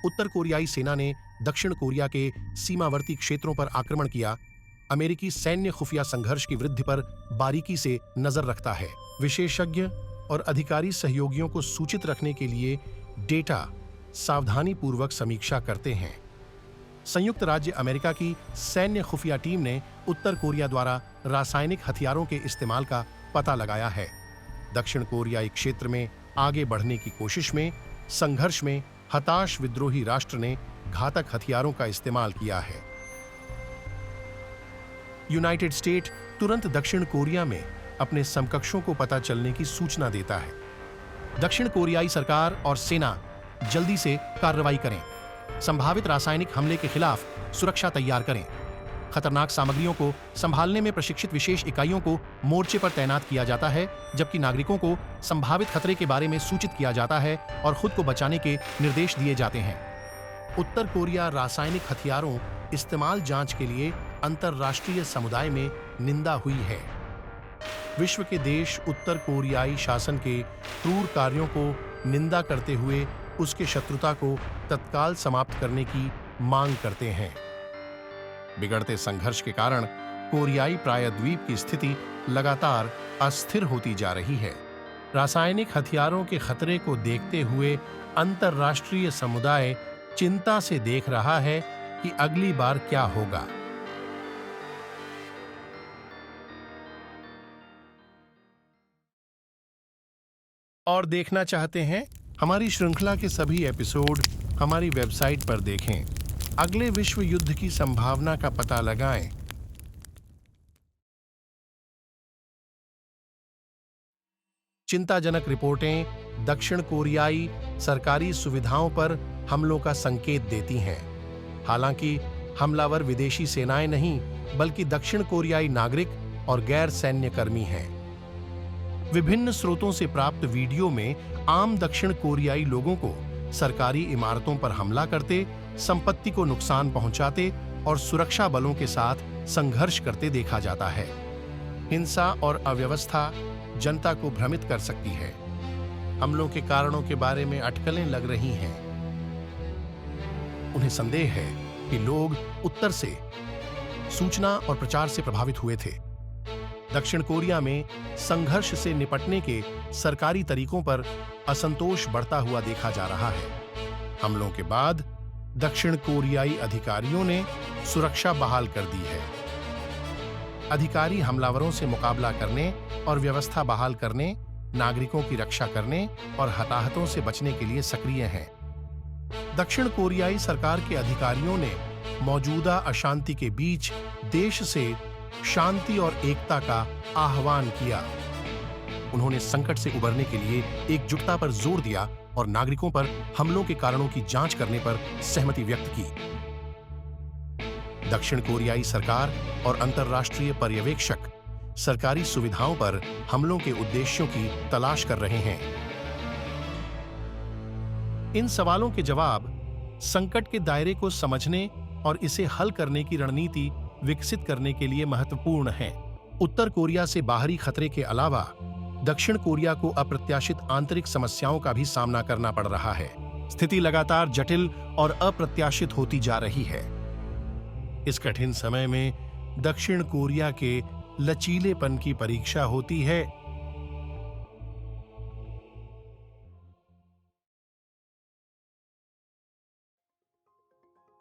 उत्तर कोरियाई सेना ने दक्षिण कोरिया के सीमावर्ती क्षेत्रों पर आक्रमण किया, अमेरिकी सैन्य खुफिया संघर्ष की वृद्धि पर बारीकी से नजर रखता है। विशेषज्ञ और अधिकारी सहयोगियों को सूचित रखने के लिए डेटा सावधानीपूर्वक समीक्षा करते हैं। संयुक्त राज्य अमेरिका की सैन्य खुफिया टीम ने उत्तर कोरिया द्वारा रासायनिक हथियारों के इस्तेमाल का पता लगाया है। दक्षिण कोरियाई क्षेत्र में आगे बढ़ने की कोशिश में संघर्ष में हताश विद्रोही राष्ट्र ने घातक हथियारों का इस्तेमाल किया है। यूनाइटेड स्टेट तुरंत दक्षिण कोरिया में अपने समकक्षों को पता चलने की सूचना देता है। दक्षिण कोरियाई सरकार और सेना जल्दी से कार्रवाई करें। संभावित रासायनिक हमले के खिलाफ सुरक्षा तैयार करें। खतरनाक सामग्रियों को संभालने में प्रशिक्षित विशेष इकाइयों को मोर्चे पर तैनात किया जाता है, जबकि नागरिकों को संभावित खतरे के बारे में सूचित किया जाता है और खुद को बचाने के निर्देश दिए जाते हैं। उत्तर कोरिया रासायनिक हथियारों इस्तेमाल जांच के लिए अंतर्राष्ट्रीय समुदाय में निंदा हुई है। विश्व के देश उत्तर कोरियाई शासन के क्रूर कार्यों को निंदा करते हुए उसके शत्रुता को तत्काल समाप्त करने की मांग करते हैं। बिगड़ते संघर्ष के कारण कोरियाई प्रायद्वीप की स्थिति लगातार अस्थिर होती जा रही है। रासायनिक हथियारों के खतरे को देखते हुए अंतर्राष्ट्रीय समुदाय चिंता से देख रहा है कि अगली बार क्या होगा। और देखना चाहते हैं हमारी श्रृंखला के सभी एपिसोड हमारी वेबसाइट पर देखें। अगले विश्व युद्ध की संभावना का पता लगाएं। चिंताजनक रिपोर्टें दक्षिण कोरियाई सरकारी सुविधाओं पर हमलों का संकेत देती हैं। हालांकि हमलावर विदेशी सेनाएं नहीं, बल्कि दक्षिण कोरियाई नागरिक और गैर सैन्य कर्मी हैं। विभिन्न स्रोतों से प्राप्त वीडियो में आम दक्षिण कोरियाई लोगों को सरकारी इमारतों पर हमला करते, संपत्ति को नुकसान पहुंचाते और सुरक्षा बलों के साथ संघर्ष करते देखा जाता है। हिंसा और अव्यवस्था जनता को भ्रमित कर सकती है। हमलों के कारणों के बारे में अटकलें लग रही हैं। उन्हें संदेह है कि लोग उत्तर से सूचना और प्रचार से प्रभावित हुए थे। दक्षिण कोरिया में संघर्ष से निपटने के सरकारी तरीकों पर असंतोष बढ़ता हुआ देखा जा रहा है। हमलों के बाद दक्षिण कोरियाई अधिकारियों ने सुरक्षा बहाल कर दी है। अधिकारी हमलावरों से मुकाबला करने और व्यवस्था बहाल करने, नागरिकों की रक्षा करने और हताहतों से बचने के लिए सक्रिय हैं। दक्षिण कोरियाई सरकार के अधिकारियों ने मौजूदा अशांति के बीच देश से शांति और एकता का आह्वान किया। उन्होंने संकट से उबरने के लिए एकजुटता पर जोर दिया और नागरिकों पर हमलों के कारणों की जांच करने पर सहमति व्यक्त की। दक्षिण कोरियाई सरकार और अंतर्राष्ट्रीय पर्यवेक्षक सरकारी सुविधाओं पर हमलों के उद्देश्यों की तलाश कर रहे हैं। इन सवालों के जवाब संकट के दायरे को समझने और इसे हल करने की रणनीति विकसित करने के लिए महत्वपूर्ण हैं। उत्तर कोरिया से बाहरी खतरे के अलावा दक्षिण कोरिया को अप्रत्याशित आंतरिक समस्याओं का भी सामना करना पड़ रहा है। स्थिति लगातार जटिल और अप्रत्याशित होती जा रही है। इस कठिन समय में दक्षिण कोरिया के लचीलेपन की परीक्षा होती है।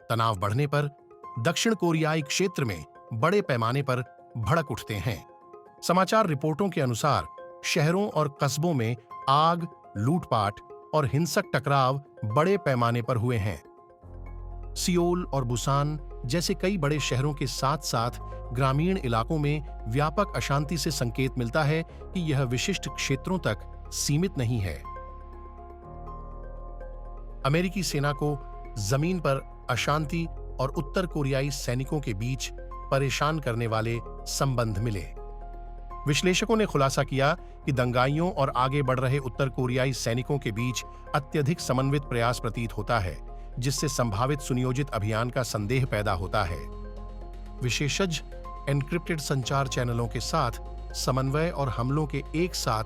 तनाव बढ़ने पर दक्षिण कोरियाई क्षेत्र में बड़े पैमाने पर भड़क उठते हैं। समाचार रिपोर्टों के अनुसार शहरों और कस्बों में आग, लूटपाट और हिंसक टकराव बड़े पैमाने पर हुए हैं। सियोल और बुसान जैसे कई बड़े शहरों के साथ-साथ ग्रामीण इलाकों में व्यापक अशांति से संकेत मिलता है कि यह विशिष्ट क्षेत्रों तक सीमित नहीं है। अमेरिकी सेना को जमीन पर अशांति और उत्तर कोरियाई सैनिकों के बीच परेशान करने वाले संबंध मिले। विश्लेषकों ने खुलासा किया कि दंगाइयों और आगे बढ़ रहे उत्तर कोरियाई सैनिकों के बीच अत्यधिक समन्वित प्रयास प्रतीत होता है, जिससे संभावित सुनियोजित अभियान का संदेह पैदा होता है। विशेषज्ञ एन्क्रिप्टेड संचार चैनलों के साथ समन्वय और हमलों के एक साथ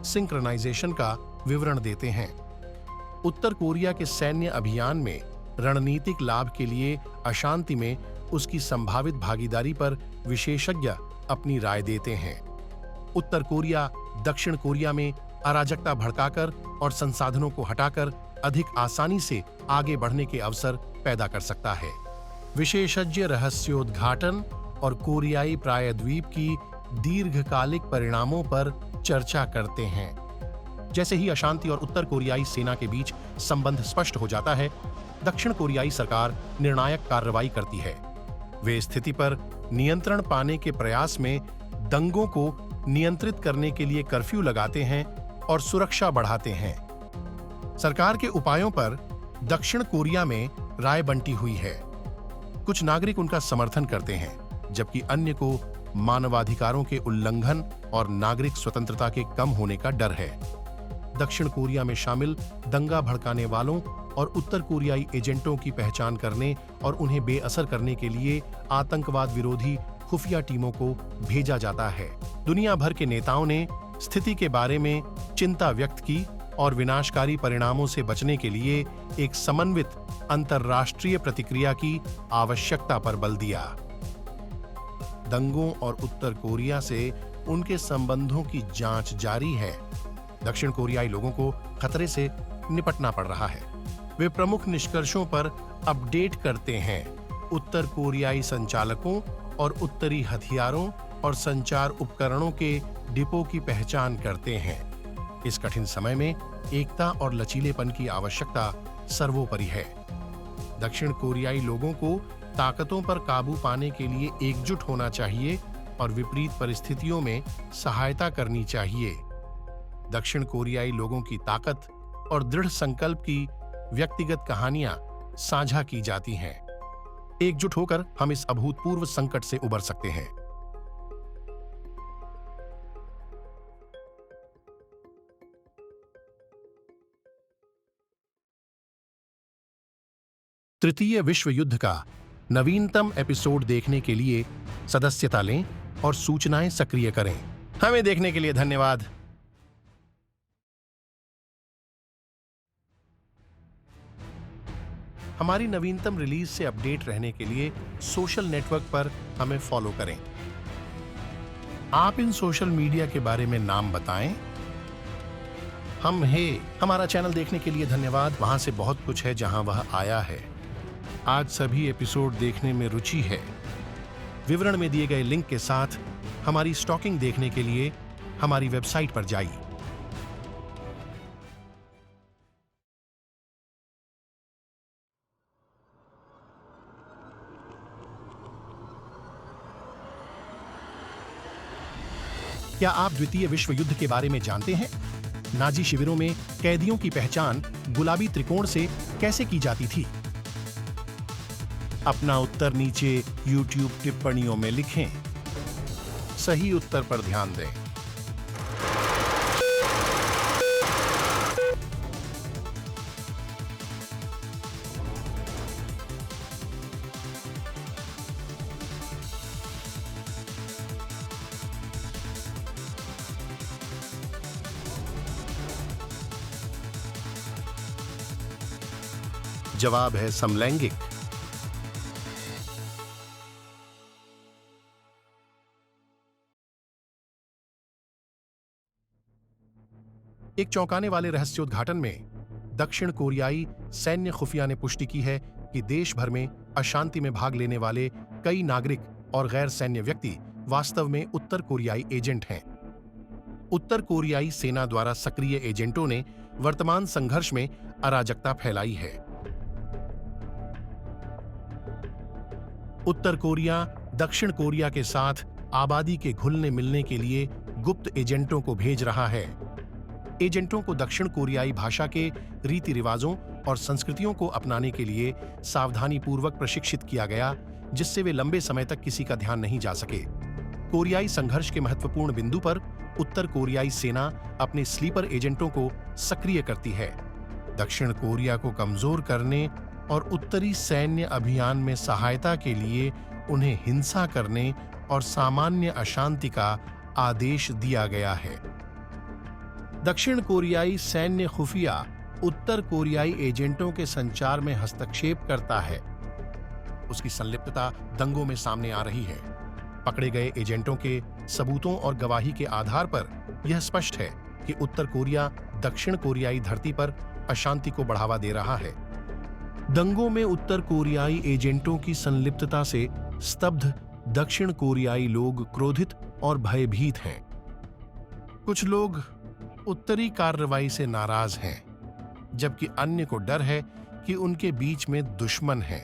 सिंक्रोनाइजेशन का विवरण देते हैं। उत्तर कोरिया के सैन्य अभियान में रणनीतिक लाभ के लिए अशांति में उसकी संभावित भागीदारी पर विशेषज्ञ अपनी राय देते हैं। उत्तर कोरिया दक्षिण कोरिया में अराजकता भड़काकर और संसाधनों को हटाकर अधिक आसानी से आगे बढ़ने के अवसर पैदा कर सकता है। विशेषज्ञ रहस्योद्घाटन और कोरियाई प्रायद्वीप की दीर्घकालिक परिणामों पर चर्चा करते हैं। जैसे ही अशांति और उत्तर कोरियाई सेना के बीच संबंध स्पष्ट हो जाता है, दक्षिण कोरियाई सरकार निर्णायक कार्रवाई करती है। वे स्थिति पर नियंत्रण पाने के प्रयास में दंगों को नियंत्रित करने के लिए कर्फ्यू लगाते हैं और सुरक्षा बढ़ाते हैं। सरकार के उपायों पर दक्षिण कोरिया में राय बंटी हुई है। कुछ नागरिक उनका समर्थन करते हैं, जबकि अन्य को मानवाधिकारों के उल्लंघन और नागरिक स्वतंत्रता के कम होने का डर है। दक्षिण कोरिया में शामिल दंगा भड़काने वालों और उत्तर कोरियाई एजेंटों की पहचान करने और उन्हें बेअसर करने के लिए आतंकवाद विरोधी खुफिया टीमों को भेजा जाता है। दुनिया भर के नेताओं ने स्थिति के बारे में चिंता व्यक्त की और विनाशकारी परिणामों से बचने के लिए एक समन्वित अंतर्राष्ट्रीय प्रतिक्रिया की आवश्यकता पर बल दिया। दंगों और उत्तर कोरिया से उनके संबंधों की जांच जारी है। दक्षिण कोरियाई लोगों को खतरे से निपटना पड़ रहा है। वे प्रमुख निष्कर्षों पर अपडेट करते हैं, उत्तर कोरियाई संचालकों और उत्तरी हथियारों और संचार उपकरणों के डिपो की पहचान करते हैं। इस कठिन समय में एकता और लचीलेपन की आवश्यकता सर्वोपरि है। दक्षिण कोरियाई लोगों को ताकतों पर काबू पाने के लिए एकजुट होना चाहिए और विपरीत परिस्थितियों में सहायता करनी चाहिए। दक्षिण कोरियाई लोगों की ताकत और दृढ़ संकल्प की व्यक्तिगत कहानियां साझा की जाती हैं। एकजुट होकर हम इस अभूतपूर्व संकट से उबर सकते हैं। तृतीय विश्व युद्ध का नवीनतम एपिसोड देखने के लिए सदस्यता लें और सूचनाएं सक्रिय करें। हमें देखने के लिए धन्यवाद। हमारी नवीनतम रिलीज से अपडेट रहने के लिए सोशल नेटवर्क पर हमें फॉलो करें। आप इन सोशल मीडिया के बारे में नाम बताएं। हमारा चैनल देखने के लिए धन्यवाद। वहां से बहुत कुछ है जहां वह आया है। आज सभी एपिसोड देखने में रुचि है। विवरण में दिए गए लिंक के साथ हमारी स्टॉकिंग देखने के लिए हमारी वेबसाइट पर जाइए। क्या आप द्वितीय विश्व युद्ध के बारे में जानते हैं? नाजी शिविरों में कैदियों की पहचान गुलाबी त्रिकोण से कैसे की जाती थी? अपना उत्तर नीचे YouTube टिप्पणियों में लिखें। सही उत्तर पर ध्यान दें। जवाब है समलैंगिक। एक चौंकाने वाले रहस्योद्घाटन में दक्षिण कोरियाई सैन्य खुफिया ने पुष्टि की है कि देश भर में अशांति में भाग लेने वाले कई नागरिक और गैर सैन्य व्यक्ति वास्तव में उत्तर कोरियाई एजेंट हैं। उत्तर कोरियाई सेना द्वारा सक्रिय एजेंटों ने वर्तमान संघर्ष में अराजकता फैलाई है। उत्तर कोरिया दक्षिण कोरिया के साथ आबादी के घुलने मिलने के लिए गुप्त एजेंटों को भेज रहा है। एजेंटों को दक्षिण कोरियाई भाषा के रीति रिवाजों और संस्कृतियों को अपनाने के लिए सावधानीपूर्वक प्रशिक्षित किया गया, जिससे वे लंबे समय तक किसी का ध्यान नहीं जा सके। कोरियाई संघर्ष के महत्वपूर्ण बिंदु पर उत्तर कोरियाई सेना अपने स्लीपर एजेंटों को सक्रिय करती है। दक्षिण कोरिया को कमजोर करने और उत्तरी सैन्य अभियान में सहायता के लिए उन्हें हिंसा करने और सामान्य अशांति का आदेश दिया गया है। दक्षिण कोरियाई सैन्य खुफिया उत्तर कोरियाई एजेंटों के संचार में हस्तक्षेप करता है। उसकी संलिप्तता दंगों में सामने आ रही है। पकड़े गए एजेंटों के सबूतों और गवाही के आधार पर यह स्पष्ट है कि उत्तर कोरिया दक्षिण कोरियाई धरती पर अशांति को बढ़ावा दे रहा है। दंगों में उत्तर कोरियाई एजेंटों की संलिप्तता से स्तब्ध दक्षिण कोरियाई लोग क्रोधित और भयभीत हैं। कुछ लोग उत्तरी कार्रवाई से नाराज हैं, जबकि अन्य को डर है कि उनके बीच में दुश्मन है।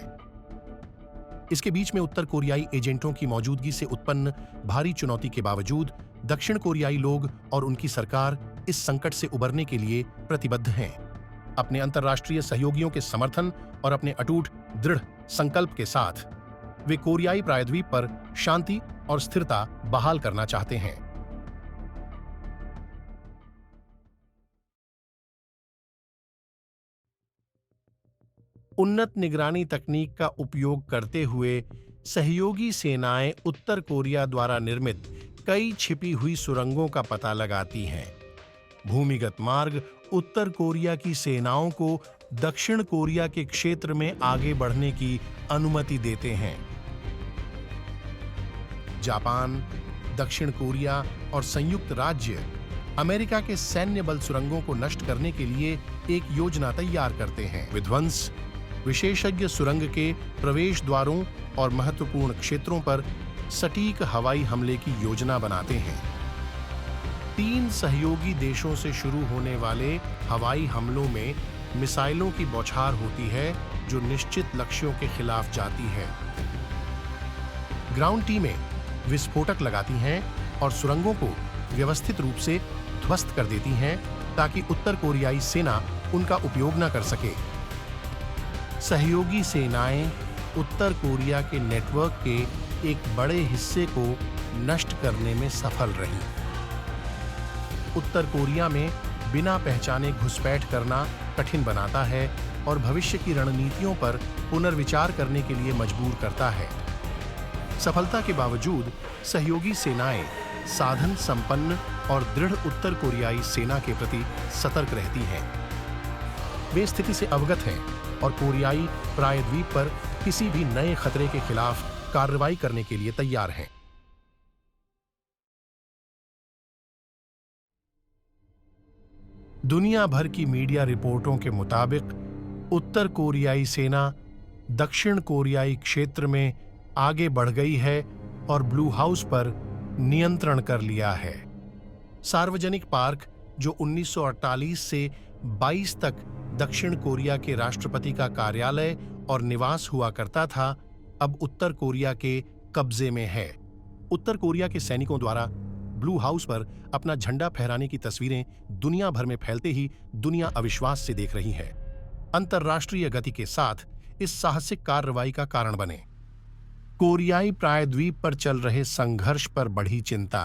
इसके बीच में उत्तर कोरियाई एजेंटों की मौजूदगी से उत्पन्न भारी चुनौती के बावजूद दक्षिण कोरियाई लोग और उनकी सरकार इस संकट से उबरने के लिए प्रतिबद्ध हैं। अपने अंतर्राष्ट्रीय सहयोगियों के समर्थन और अपने अटूट दृढ़ संकल्प के साथ वे कोरियाई प्रायद्वीप पर शांति और स्थिरता बहाल करना चाहते हैं। उन्नत निगरानी तकनीक का उपयोग करते हुए सहयोगी सेनाएं उत्तर कोरिया द्वारा निर्मित कई छिपी हुई सुरंगों का पता लगाती हैं। भूमिगत मार्ग उत्तर कोरिया की सेनाओं को दक्षिण कोरिया के क्षेत्र में आगे बढ़ने की अनुमति देते हैं। जापान, दक्षिण कोरिया और संयुक्त राज्य अमेरिका के सैन्य बल सुरंगों को नष्ट करने के लिए एक योजना तैयार करते हैं। विध्वंस विशेषज्ञ सुरंग के प्रवेश द्वारों और महत्वपूर्ण क्षेत्रों पर सटीक हवाई हमले की योजना बनाते हैं। 3 सहयोगी देशों से शुरू होने वाले हवाई हमलों में मिसाइलों की बौछार होती है जो निश्चित लक्ष्यों के खिलाफ जाती है। ग्राउंड टीमें विस्फोटक लगाती हैं और सुरंगों को व्यवस्थित रूप से ध्वस्त कर देती हैं ताकि उत्तर कोरियाई सेना उनका उपयोग न कर सके। सहयोगी सेनाएं उत्तर कोरिया के नेटवर्क के एक बड़े हिस्से को नष्ट करने में सफल रहीं। उत्तर कोरिया में बिना पहचाने घुसपैठ करना कठिन बनाता है और भविष्य की रणनीतियों पर पुनर्विचार करने के लिए मजबूर करता है। सफलता के बावजूद सहयोगी सेनाएं साधन संपन्न और दृढ़ उत्तर कोरियाई सेना के प्रति सतर्क रहती हैं। वे स्थिति से अवगत हैं और कोरियाई प्रायद्वीप पर किसी भी नए खतरे के खिलाफ कार्रवाई करने के लिए तैयार हैं। दुनिया भर की मीडिया रिपोर्टों के मुताबिक उत्तर कोरियाई सेना दक्षिण कोरियाई क्षेत्र में आगे बढ़ गई है और ब्लू हाउस पर नियंत्रण कर लिया है। सार्वजनिक पार्क जो 1948 से 22 तक दक्षिण कोरिया के राष्ट्रपति का कार्यालय और निवास हुआ करता था, अब उत्तर कोरिया के कब्जे में है। उत्तर कोरिया के सैनिकों द्वारा ब्लू हाउस पर अपना झंडा फहराने की तस्वीरें दुनिया भर में फैलते ही दुनिया अविश्वास से देख रही है। अंतर्राष्ट्रीय गति के साथ इस साहसिक कार्रवाई का कारण बने। कोरियाई प्रायद्वीप पर चल रहे संघर्ष पर बढ़ी चिंता।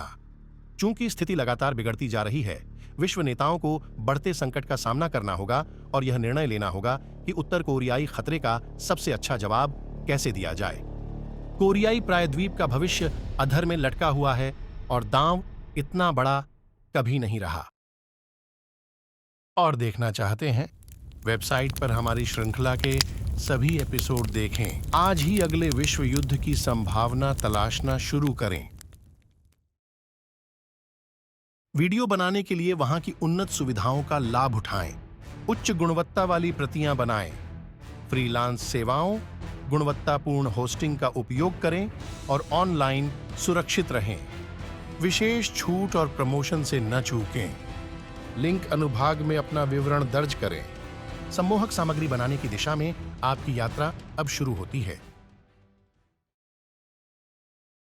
चूंकि स्थिति लगातार बिगड़ती जा रही है, विश्व नेताओं को बढ़ते संकट का सामना करना होगा और यह निर्णय लेना होगा कि उत्तर कोरियाई खतरे का सबसे अच्छा जवाब कैसे दिया जाए। कोरियाई प्रायद्वीप का भविष्य अधर में लटका हुआ है और दांव इतना बड़ा कभी नहीं रहा। और देखना चाहते हैं? वेबसाइट पर हमारी श्रृंखला के सभी एपिसोड देखें। आज ही अगले विश्व युद्ध की संभावना तलाशना शुरू करें। वीडियो बनाने के लिए वहां की उन्नत सुविधाओं का लाभ उठाएं। उच्च गुणवत्ता वाली प्रतियां बनाएं। फ्रीलांस सेवाओं, गुणवत्तापूर्ण होस्टिंग का उपयोग करें और ऑनलाइन सुरक्षित रहें। विशेष छूट और प्रमोशन से न चूकें। लिंक अनुभाग में अपना विवरण दर्ज करें। सम्मोहक सामग्री बनाने की दिशा में आपकी यात्रा अब शुरू होती है।